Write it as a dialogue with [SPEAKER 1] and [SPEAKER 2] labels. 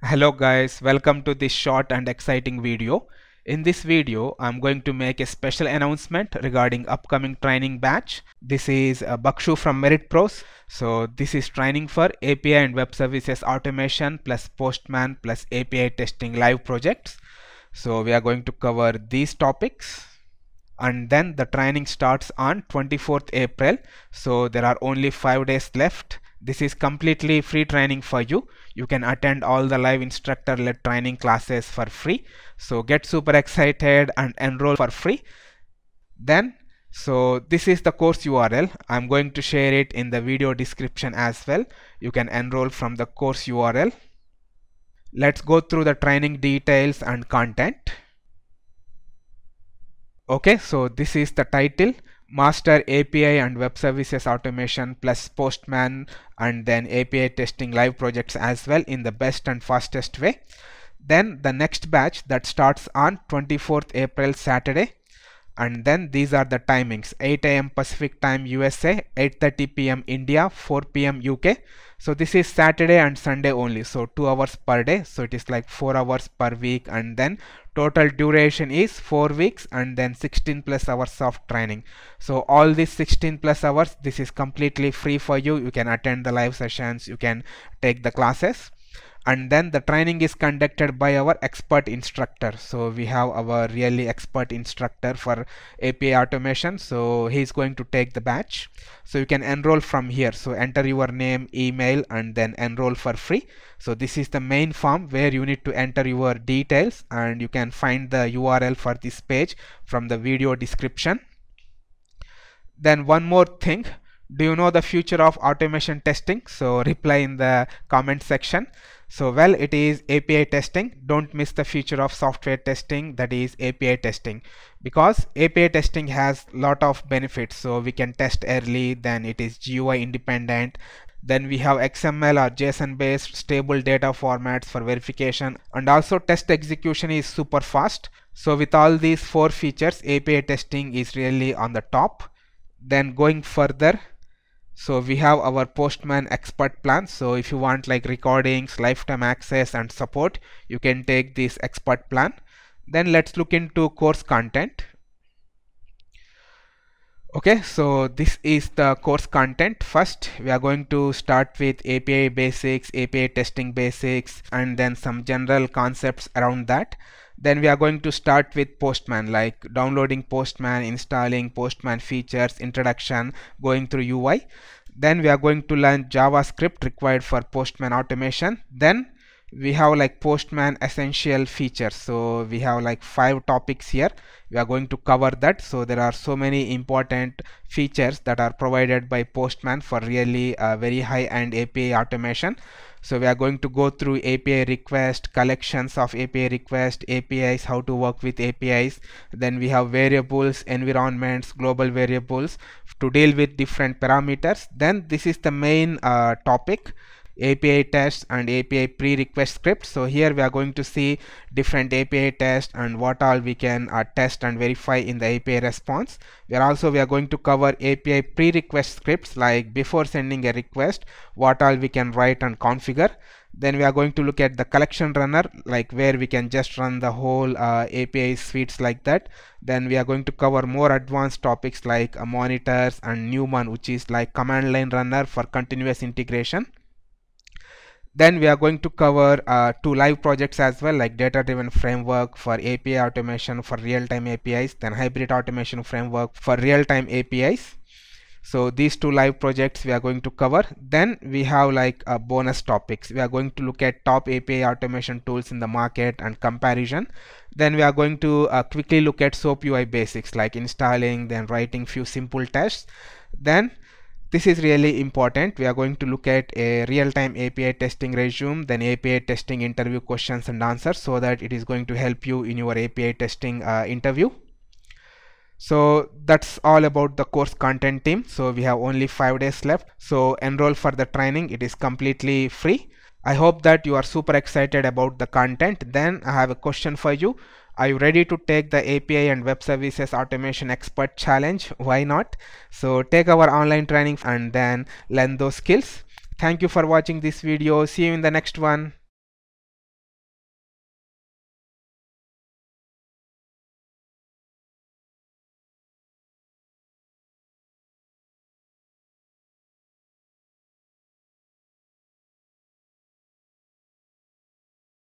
[SPEAKER 1] Hello guys, welcome to this short and exciting video. In this video, I'm going to make a special announcement regarding upcoming training batch. This is Bakshu from MeritPros. So this is training for API and web services automation plus Postman plus API testing live projects. So we are going to cover these topics. And then the training starts on 24th April. So there are only 5 days left. This is completely free training for you. You can attend all the live instructor led training classes for free. So get super excited and enroll for free. So this is the course URL. I'm going to share it in the video description as well. You can enroll from the course URL. Let's go through the training details and content. Okay, so this is the title: Master API and Web Services Automation plus Postman and then API testing live projects as well in the best and fastest way. Then the next batch that starts on 24th April Saturday, and then these are the timings: 8 AM Pacific time USA, 8:30 PM India, 4 PM UK. So this is Saturday and Sunday only, so 2 hours per day, so it is like 4 hours per week, and then total duration is 4 weeks and then 16 plus hours of training. So all these 16 plus hours, this is completely free for you. You can attend the live sessions, you can take the classes, and then the training is conducted by our expert instructor. So we have our really expert instructor for API automation, so he's going to take the batch. So you can enroll from here. So enter your name, email, and then enroll for free. So this is the main form where you need to enter your details, and you can find the URL for this page from the video description. Then one more thing, do you know the future of automation testing? So reply in the comment section. So well, it is API testing. Don't miss the future of software testing, that is API testing, because API testing has lot of benefits. So we can test early, then it is GUI independent, then we have XML or JSON based stable data formats for verification, and also test execution is super fast. So with all these 4 features, API testing is really on the top. Then going further, so we have our Postman expert plan. So if you want like recordings, lifetime access and support, you can take this expert plan. Then let's look into course content. Okay, so this is the course content. First, we are going to start with API basics, API testing basics, and then some general concepts around that. Then we are going to start with Postman, like downloading Postman, installing Postman features, introduction, going through UI. Then we are going to learn JavaScript required for Postman automation. Then we have like Postman essential features. So we have like 5 topics here. We are going to cover that. So there are so many important features that are provided by Postman for really very high-end API automation. So we are going to go through API request, collections of API request, APIs, how to work with APIs. Then we have variables, environments, global variables to deal with different parameters. Then this is the main topic: API tests and API pre-request scripts. So here we are going to see different API tests and what all we can test and verify in the API response. We are going to cover API pre-request scripts, like before sending a request, what all we can write and configure. Then we are going to look at the collection runner, like where we can just run the whole API suites like that. Then we are going to cover more advanced topics like monitors and Newman, which is like command line runner for continuous integration. Then we are going to cover 2 live projects as well, like data-driven framework for API automation for real-time APIs, then hybrid automation framework for real-time APIs. So these 2 live projects we are going to cover. Then we have like bonus topics. We are going to look at top API automation tools in the market and comparison. Then we are going to quickly look at SOAP UI basics, like installing, then writing few simple tests. Then this is really important. We are going to look at a real-time API testing resume, then API testing interview questions and answers, so that it is going to help you in your API testing interview. So that's all about the course content team. So we have only 5 days left. So enroll for the training. It is completely free. I hope that you are super excited about the content. Then I have a question for you. Are you ready to take the API and Web Services Automation Expert Challenge? Why not? So take our online training and then learn those skills. Thank you for watching this video. See you in the next one.